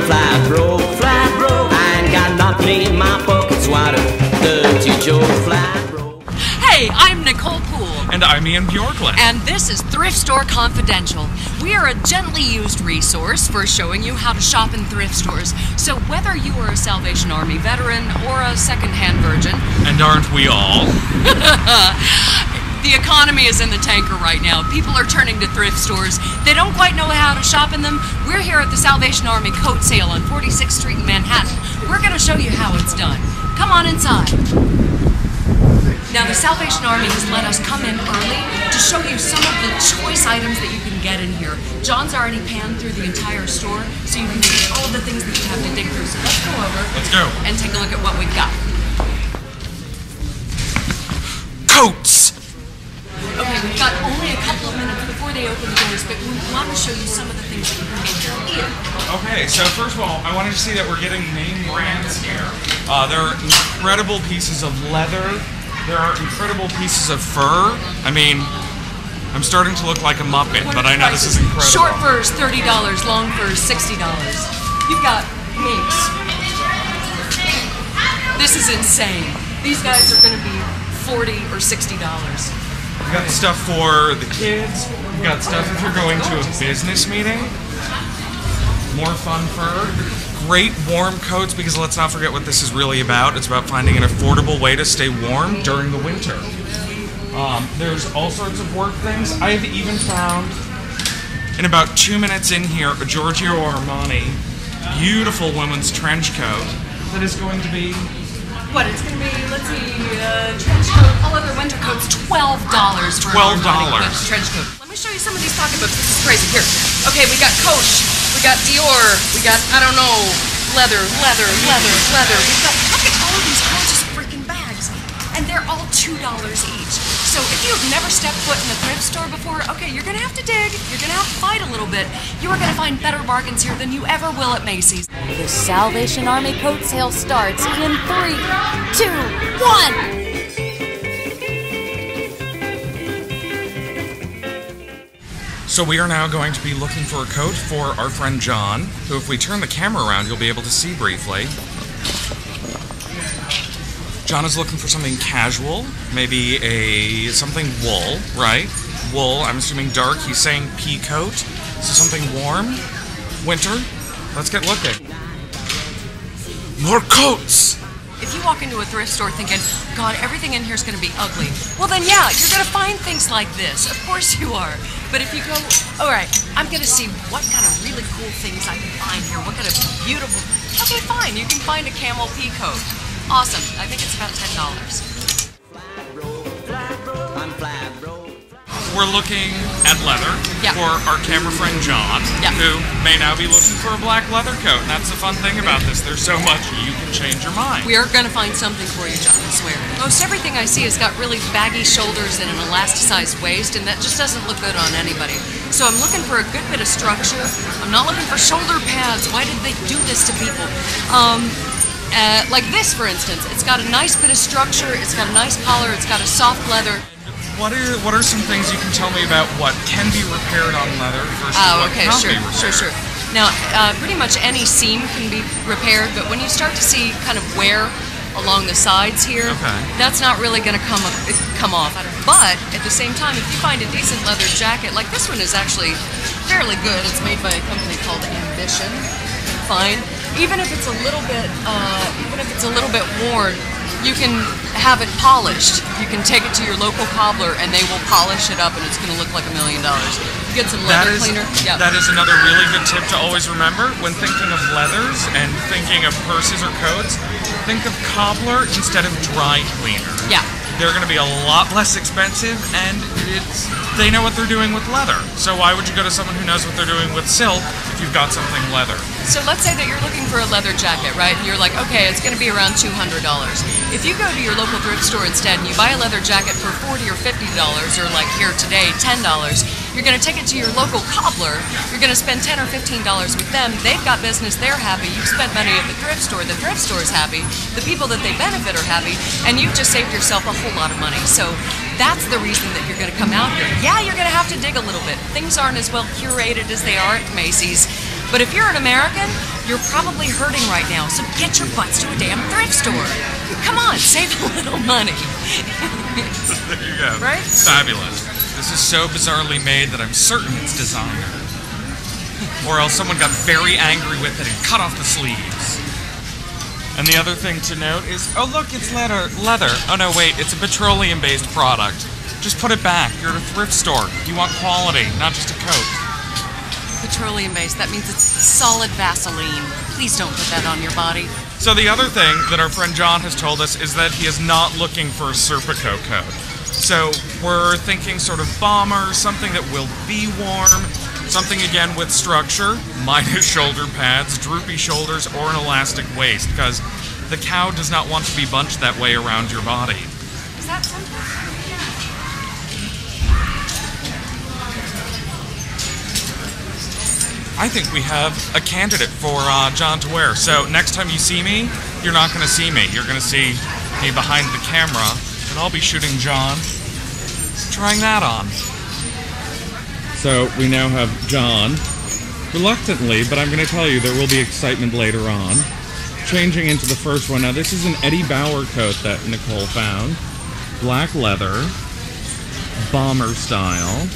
flat broke. I ain't got nothing in my pockets, what a dirty joke, flat broke. Hey, I'm Nicole Poole. And I'm Ian Bjorklund. And this is Thrift Store Confidential. We are a gently used resource for showing you how to shop in thrift stores. So whether you are a Salvation Army veteran or a secondhand virgin... And aren't we all? The economy is in the tanker right now. People are turning to thrift stores. They don't quite know how to shop in them. We're here at the Salvation Army coat sale on 46th Street in Manhattan. We're going to show you how it's done. Come on inside. Now, the Salvation Army has let us come in early to show you some of the choice items that you can get in here. John's already panned through the entire store, so you can see all of the things that you have to dig through. So let's go over. Let's go. And take a look at what we've got. Coats! Okay, we've got only a couple of minutes before they open the doors, but we want to show you some of the things that you can get here. Okay, so first of all, I wanted to see that we're getting name brands here. There are incredible pieces of leather. There are incredible pieces of fur. I mean, I'm starting to look like a Muppet, but I know this is incredible. Short furs, $30. Long furs, $60. You've got minks. This is insane. These guys are going to be $40 or $60. We got stuff for the kids. We got stuff if you're going to a business meeting. More fun fur. Great warm coats, because let's not forget what this is really about. It's about finding an affordable way to stay warm during the winter. There's all sorts of work things. I've even found, in about 2 minutes in here, a Giorgio Armani beautiful women's trench coat that is going to be... What, it's going to be, let's see, trench coat, all other winter coats, $12 for $12. a trench coat. Let me show you some of these pocketbooks. This is crazy. Here. Okay, we got Coach, we got Dior, we got, I don't know, leather. We've got, look at all of these gorgeous freaking bags. And they're all $2 each. So if you've never stepped foot in a thrift store before, okay, you're going to have to dig. You're going to have to fight a little bit. You are going to find better bargains here than you ever will at Macy's. The Salvation Army coat sale starts in 3, 2, 1! So we are now going to be looking for a coat for our friend John, who if we turn the camera around, you'll be able to see briefly. John is looking for something casual, maybe something wool, right? Wool, I'm assuming dark. He's saying pea coat, so something warm, winter. Let's get looking. More coats! If you walk into a thrift store thinking, God, everything in here is going to be ugly, well then yeah, you're going to find things like this. Of course you are. But if you go, all right, I'm going to see what kind of really cool things I can find here. What kind of beautiful... Okay, fine. You can find a camel pea coat. Awesome. I think it's about $10. We're looking at leather for our camera friend John, who may now be looking for a black leather coat. And that's the fun thing about this. There's so much you can change your mind. We are going to find something for you, John, I swear. Most everything I see has got really baggy shoulders and an elasticized waist, and that just doesn't look good on anybody. So I'm looking for a good bit of structure. I'm not looking for shoulder pads. Why did they do this to people? Like this, for instance. It's got a nice bit of structure. It's got a nice collar. It's got a soft leather. What are some things you can tell me about what can be repaired on leather versus what cannot be repaired? Sure. Now, pretty much any seam can be repaired, but when you start to see kind of wear along the sides here, that's not really going to come off. But at the same time, if you find a decent leather jacket, like this one is actually fairly good. It's made by a company called Ambition. Fine. Even if it's a little bit worn, you can have it polished. You can take it to your local cobbler and they will polish it up and it's going to look like $1 million. You get some leather cleaner. That is another really good tip to always remember when thinking of leathers and thinking of purses or coats. Think of cobbler instead of dry cleaner. Yeah. They're going to be a lot less expensive and they know what they're doing with leather. So why would you go to someone who knows what they're doing with silk if you've got something leather? So let's say that you're looking for a leather jacket, right? And you're like, okay, it's going to be around $200. If you go to your local thrift store instead and you buy a leather jacket for $40 or $50, or like here today, $10, you're going to take it to your local cobbler. You're going to spend $10 or $15 with them. They've got business. They're happy. You've spent money at the thrift store. The thrift store is happy. The people that they benefit are happy. And you've just saved yourself a whole lot of money. So that's the reason that you're going to come out here. Yeah, you're going to have to dig a little bit. Things aren't as well curated as they are at Macy's. But if you're an American, You're probably hurting right now, so get your butts to a damn thrift store. Come on, save a little money. There you go. Right? Fabulous. This is so bizarrely made that I'm certain it's designer. Or else someone got very angry with it and cut off the sleeves. And the other thing to note is, oh look, it's leather. Oh no, wait, it's a petroleum-based product. Just put it back. You're at a thrift store. You want quality, not just a coat. Petroleum-based, that means it's solid Vaseline. Please don't put that on your body. So the other thing that our friend John has told us is that he is not looking for a Serpico coat. So we're thinking sort of bomber, something that will be warm, something again with structure, minus shoulder pads, droopy shoulders, or an elastic waist, because the cow does not want to be bunched that way around your body. Is that something? I think we have a candidate for John to wear. So next time you see me, you're not going to see me. You're going to see me behind the camera, and I'll be shooting John trying that on. So we now have John, reluctantly, but I'm going to tell you there will be excitement later on, changing into the first one. Now this is an Eddie Bauer coat that Nicole found. Black leather, bomber style.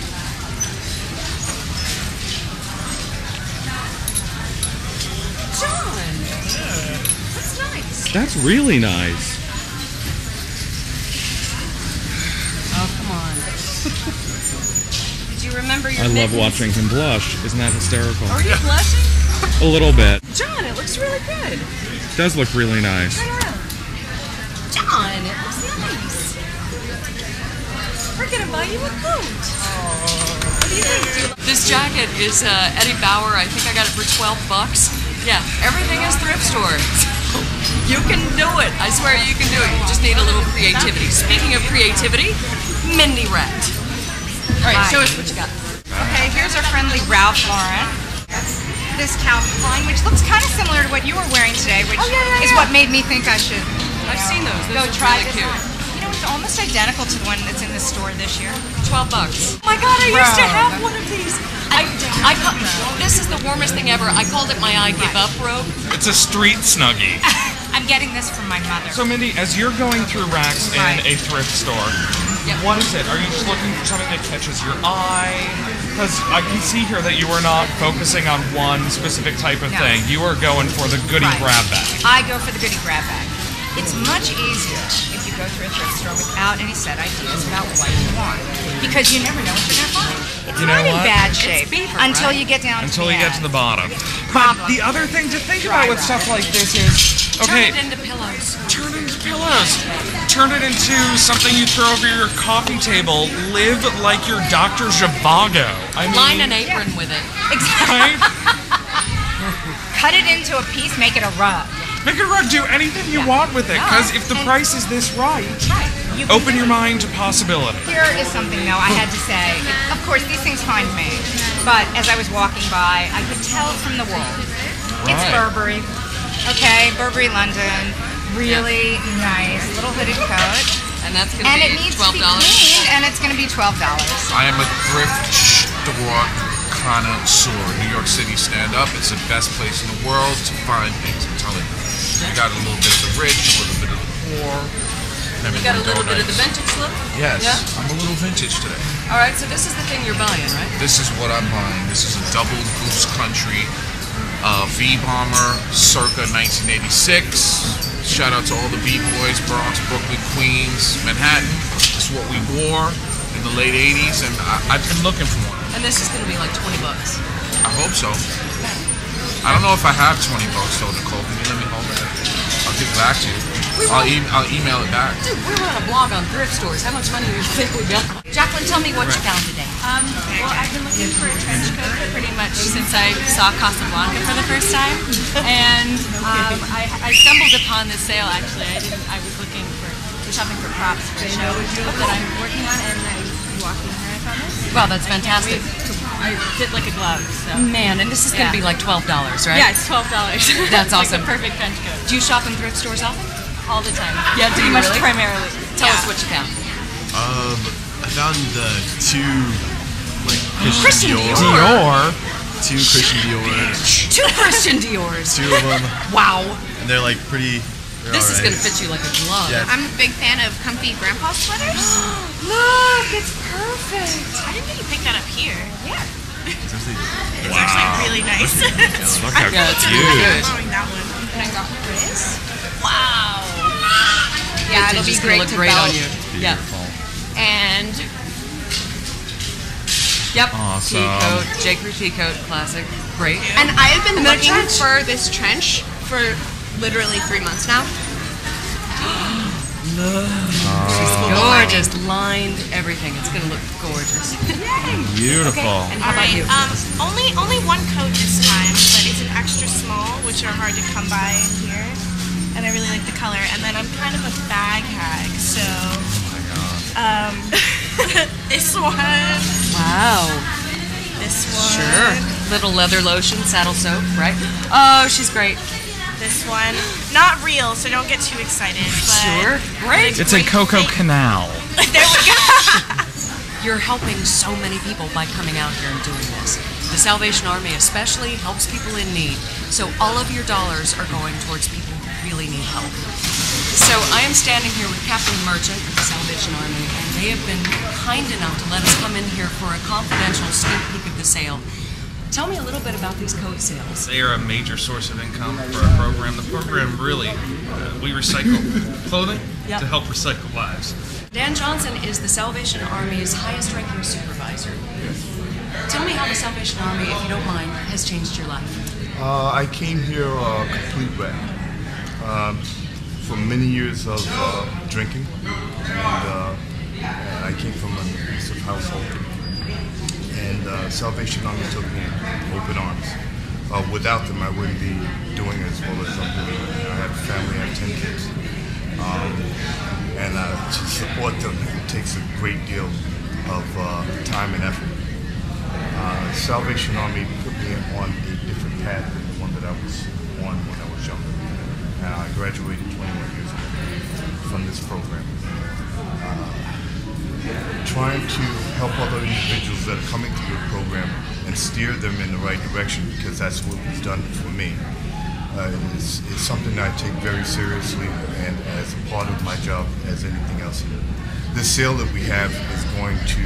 John! That's nice. That's really nice. Oh, come on. Did you remember your I love mittens? watching him blush. Isn't that hysterical? Are you blushing? A little bit. John, it looks really good. It does look really nice. Turn around. John, it looks nice. We're gonna buy you a coat. What do you think? This jacket is Eddie Bauer. I think I got it for $12. Yeah, everything is thrift store. You can do it. I swear you can do it. You just need a little creativity. Speaking of creativity, Mindy Rat. All right, show us what you got. Okay, here's our friendly Ralph Lauren. This Calvin Klein, which looks kind of similar to what you were wearing today, which is what made me think I should I've seen those. go Those are try really this cute. on. You know, it's almost identical to the one that's in the store this year. $12. Oh my God, I used to have one of these. This is the warmest thing ever. I called it my I give up robe. It's a street snuggie. I'm getting this from my mother. So Mindy, as you're going through racks in a thrift store, what is it? Are you just looking for something that catches your eye? Because I can see here that you are not focusing on one specific type of thing. You are going for the goodie grab bag. I go for the goodie grab bag. It's much easier if you go through a thrift store without any set ideas about what you want, because you never know what you're gonna find. It's not in bad shape until you get down until you get to the bottom. Problem. But the other thing to think about with stuff like this is, okay, Turn it into pillows. turn it into pillows. Turn it into something you throw over your coffee table. Live like you're Dr. Zhivago. I mean, Line an apron with it. Exactly. right? Cut it into a piece, make it a rug. Make it rug. Do anything you want with it. Because if the price is this right, You open can your do it. mind to possibility. Here is something though I had to say. Of course, these things find me, but as I was walking by, I could tell from the wool. It's Burberry. Okay, Burberry London. Really nice little hooded coat. And that's going to And be it needs to $12. be cleaned, and it's going to be $12. I am a thrift store connoisseur. New York City stand up. It's the best place in the world to find things. I'm telling you. You got a little bit of the rich, a little bit of the poor. You got a little bit of the vintage look? Yes, Yeah? I'm a little vintage today. All right, so this is the thing you're buying, right? This is what I'm buying. This is a double Goose Country V-Bomber circa 1986. Shout out to all the B-Boys, Bronx, Brooklyn, Queens, Manhattan. This is what we wore in the late 80s, and I've been looking for one. And this is going to be like $20. I hope so. I don't know if I have $20 though, Nicole. Can you let me hold it? I'll give it back to you. I'll email it back. Dude, we run a blog on thrift stores. How much money do you think we got? Jacqueline, tell me what you found today. Well, I've been looking for a trench coat pretty much since I saw Casablanca for the first time, and I stumbled upon this sale. Actually, I was shopping for props for a show that I'm working on, and I was walking here and I found this. Well, that's fantastic. I fit like a glove. So. Man, and this is going to be like $12, right? Yeah, it's $12. That's It's awesome. like the perfect trench coat. Do you shop in thrift stores often? All the time. Yeah, do pretty you much really? primarily. Tell us what you found. I found the two like Christian Dior. Dior. 2 Christian Dior. 2 Christian Diors. 2 of them. Wow. And they're like pretty. This is going to fit you like a glove. Yeah. I'm a big fan of comfy grandpa sweaters. Look, it's perfect. I didn't think you picked that up here. Yeah. It's It's actually really nice. Look how Yeah, it's cute. really good. I'm that one. And I got this. Wow. Yeah, It's it'll be just gonna great look to great belt. on you. Yeah. beautiful. And Yep. Awesome. Pea coat, J. Crew pea coat, classic. Great. and I have been And that looking trench. for this trench for literally 3 months now. Gorgeous, lined everything. It's gonna look gorgeous. Beautiful. And how about you? Only one coat this time, but it's an extra small, which are hard to come by in here. And I really like the color. And then I'm kind of a bag hag, so this one, Wow. this one, Sure. Little leather lotion, saddle soap, right? Oh, she's great. this one. Not real, so don't get too excited. But Sure. Great. It's a Coco Canal. There we go. You're helping so many people by coming out here and doing this. The Salvation Army especially helps people in need. So all of your dollars are going towards people who really need help. So I am standing here with Captain Merchant of the Salvation Army, and they have been kind enough to let us come in here for a confidential sneak peek of the sale. Tell me a little bit about these coat sales. They are a major source of income for our program. The program really, we recycle clothing Yep. to help recycle lives. Dan Johnson is the Salvation Army's highest ranking supervisor. Tell me how the Salvation Army, if you don't mind, has changed your life. I came here complete wreck. From many years of drinking, and I came from an abusive household. And Salvation Army took me in open arms. Without them, I wouldn't be doing as well as I'm doing. I have a family, I have 10 kids. And to support them, it takes a great deal of time and effort. Salvation Army put me on a different path than the one that I was on when I was younger. I graduated 21 years ago from this program. Trying to help other individuals that are coming through the program and steer them in the right direction, because that's what was done for me. It's something that I take very seriously and as a part of my job as anything else here. This sale that we have is going to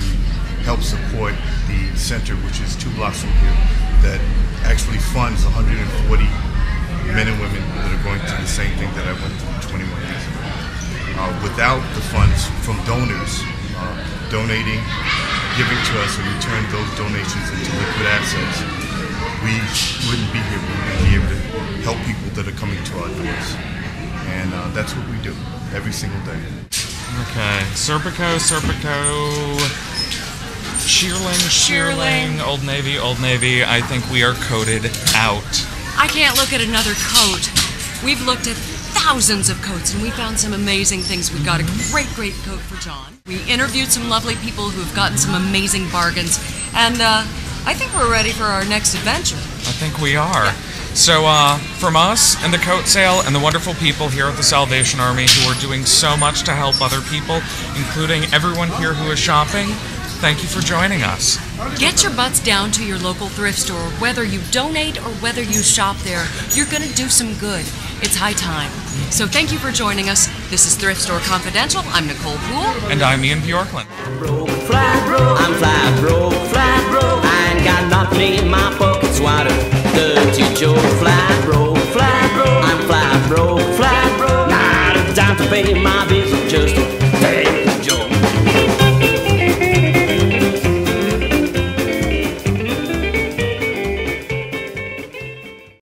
help support the center, which is 2 blocks from here, that actually funds 140 men and women that are going through the same thing that I went through 21 years ago. Without the funds from donors donating, giving to us, and return those donations into liquid assets, we wouldn't be here. We wouldn't be able to help people that are coming to our doors. And that's what we do every single day. Okay, Serpico, Shearling, Old Navy. I think we are coated out. I can't look at another coat. We've looked at thousands of coats and we found some amazing things. We got a great coat for John. We interviewed some lovely people who've gotten some amazing bargains. And I think we're ready for our next adventure. I think we are. So from us and the coat sale and the wonderful people here at the Salvation Army who are doing so much to help other people, including everyone here who is shopping, thank you for joining us. Get your butts down to your local thrift store. Whether you donate or whether you shop there, you're going to do some good. It's high time. So thank you for joining us. This is Thrift Store Confidential. I'm Nicole Poole. And I'm Ian Bjorklund. I'm flat broke. I ain't got nothing in my pockets. What a dirty Joe. Flat broke. I'm flat broke. Not a dime to pay my bills. Just